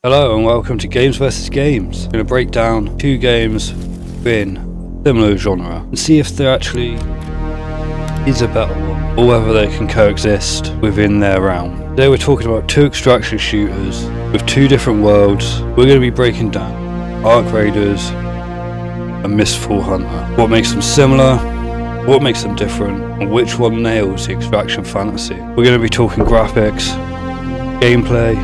Hello and welcome to Games vs Games. I'm going to break down two games in similar genre and see if there actually is a better one or whether they can coexist within their realm. Today we're talking about two extraction shooters with two different worlds. We're going to be breaking down Arc Raiders and Mistfall Hunter. What makes them similar, what makes them different, and which one nails the extraction fantasy. We're going to be talking graphics, gameplay,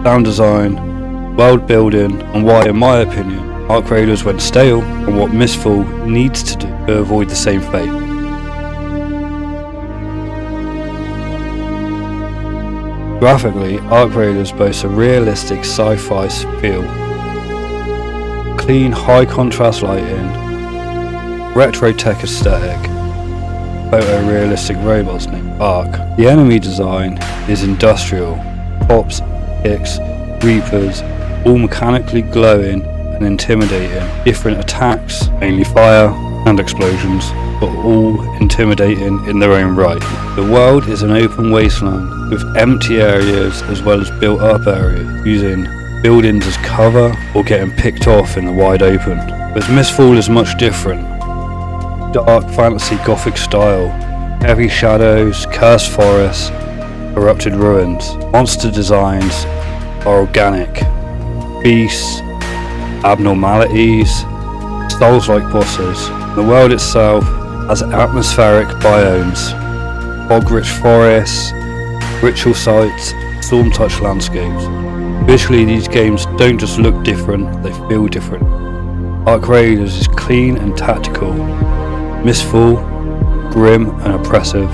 sound design, world building, and why, in my opinion, Arc Raiders went stale, and what Mistfall needs to do to avoid the same fate. Graphically, Arc Raiders boasts a realistic sci-fi feel. Clean, high-contrast lighting, retro tech aesthetic, photorealistic robots named Arc. The enemy design is industrial, pops, kicks, reapers, all mechanically glowing and intimidating. Different attacks, mainly fire and explosions, but all intimidating in their own right. The world is an open wasteland with empty areas as well as built up areas, using buildings as cover or getting picked off in the wide open. Whereas Mistfall is much different. Dark fantasy gothic style, heavy shadows, cursed forests, corrupted ruins. Monster designs are organic. Beasts, abnormalities, souls-like bosses. The world itself has atmospheric biomes, bog-rich forests, ritual sites, storm-touched landscapes. Visually, these games don't just look different, they feel different. Arc Raiders is clean and tactical. Mistfall, grim and oppressive.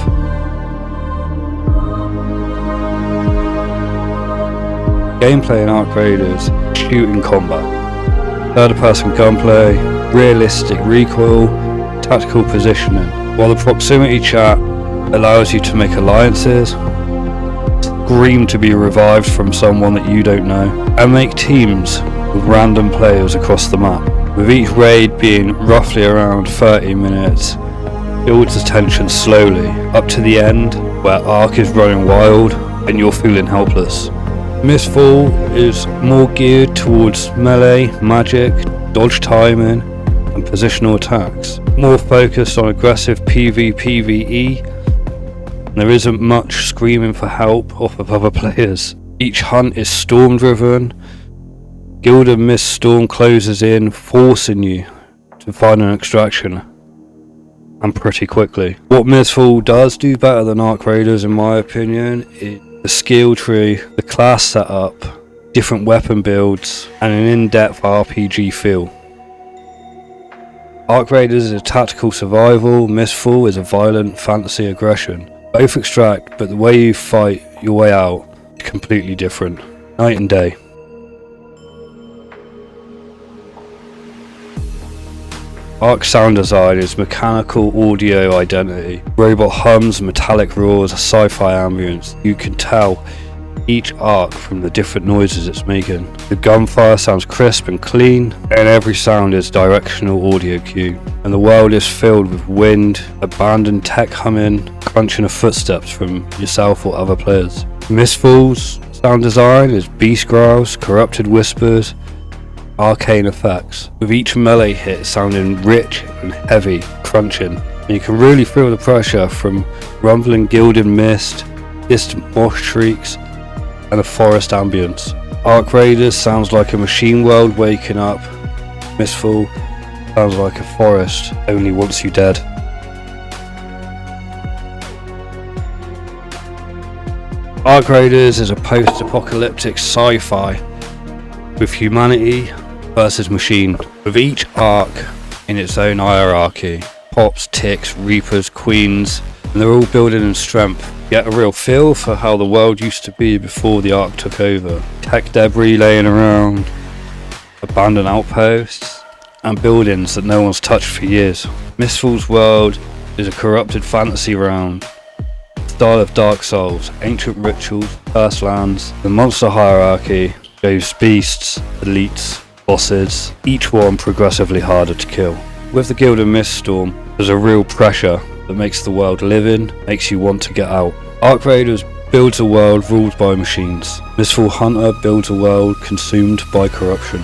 Gameplay in Arc Raiders, shooting combat, third-person gunplay, realistic recoil, tactical positioning, while the proximity chat allows you to make alliances, scream to be revived from someone that you don't know, and make teams with random players across the map. With each raid being roughly around 30 minutes, builds the tension slowly, up to the end where Arc is running wild and you're feeling helpless. Mistfall is more geared towards melee, magic, dodge timing, and positional attacks. More focused on aggressive PvPvE. There isn't much screaming for help off of other players. Each hunt is storm driven. Gilded Mist Storm closes in, forcing you to find an extraction, and pretty quickly. What Mistfall does do better than Arc Raiders, in my opinion, is the skill tree, the class setup, different weapon builds, and an in-depth RPG feel. Arc Raiders is a tactical survival, Mistfall is a violent fantasy aggression. Both extract, but the way you fight your way out is completely different. Night and day. Arc sound design is mechanical audio identity. Robot hums, metallic roars, a sci-fi ambience. You can tell each arc from the different noises it's making. The gunfire sounds crisp and clean, and every sound is directional audio cue. And the world is filled with wind, abandoned tech humming, crunching of footsteps from yourself or other players. Mistfall's sound design is beast growls, corrupted whispers, arcane effects, with each melee hit sounding rich and heavy, crunching. And you can really feel the pressure from rumbling gilded mist, distant mosh shrieks, and a forest ambience. Arc Raiders sounds like a machine world waking up. Mistfall sounds like a forest, only wants you dead. Arc Raiders is a post-apocalyptic sci-fi with humanity versus machine, with each arc in its own hierarchy. Pops, ticks, reapers, queens, and they're all building in strength. Get a real feel for how the world used to be before the arc took over. Tech debris laying around, abandoned outposts, and buildings that no one's touched for years. Mistfall's world is a corrupted fantasy realm. Style of Dark Souls, ancient rituals, cursed lands. The monster hierarchy goes beasts, elites, bosses, each one progressively harder to kill. With the Gilded Mist Storm, there's a real pressure that makes the world living, makes you want to get out. Arc Raiders builds a world ruled by machines. Mistfall Hunter builds a world consumed by corruption.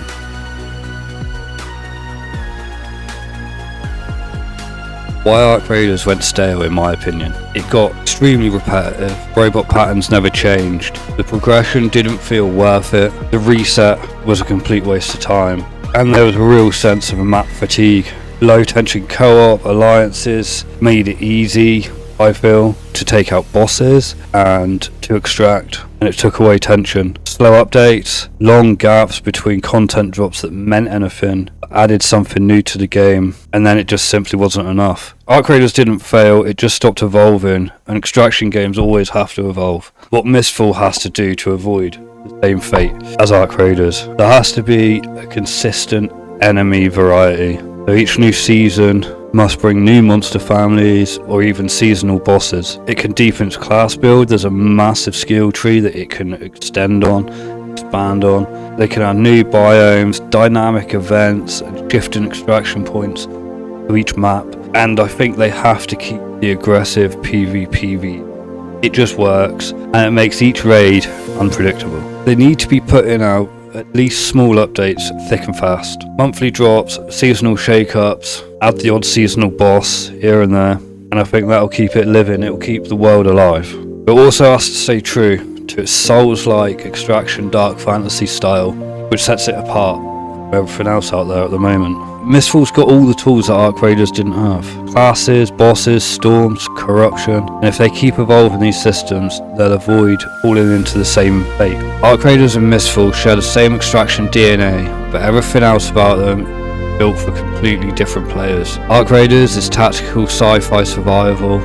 Why Arc Raiders went stale in my opinion. It got extremely repetitive, robot patterns never changed, the progression didn't feel worth it, the reset was a complete waste of time, and there was a real sense of map fatigue. Low tension co-op alliances made it easy, I feel, to take out bosses and to extract, and it took away tension. Slow updates, long gaps between content drops that meant anything, added something new to the game, and then it just simply wasn't enough. Arc Raiders didn't fail, it just stopped evolving, and extraction games always have to evolve. What Mistfall has to do to avoid the same fate as Arc Raiders, there has to be a consistent enemy variety. So each new season must bring new monster families or even seasonal bosses. It can deepen its class build, there's a massive skill tree that it can extend on, expand on. They can add new biomes, dynamic events and shifting extraction points to each map. And I think they have to keep the aggressive PvPv. It just works and it makes each raid unpredictable. They need to be putting out at least small updates thick and fast. Monthly drops, seasonal shake-ups, add the odd seasonal boss here and there, and I think that'll keep it living, it'll keep the world alive. It also has to stay true to its Souls-like extraction dark fantasy style, which sets it apart from everything else out there at the moment. Mistfall's got all the tools that Arc Raiders didn't have. Classes, bosses, storms, corruption, and if they keep evolving these systems, they'll avoid falling into the same fate. Arc Raiders and Mistfall share the same extraction DNA, but everything else about them is built for completely different players. Arc Raiders is tactical sci-fi survival.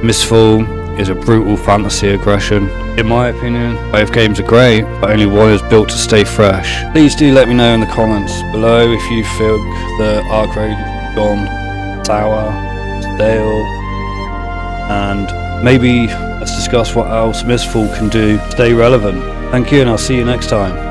Mistfall is a brutal fantasy aggression. In my opinion, both games are great, but only one is built to stay fresh. Please do let me know in the comments below if you feel the Arc Raiders have gone sour, stale, and maybe let's discuss what else Mistfall can do to stay relevant. Thank you, and I'll see you next time.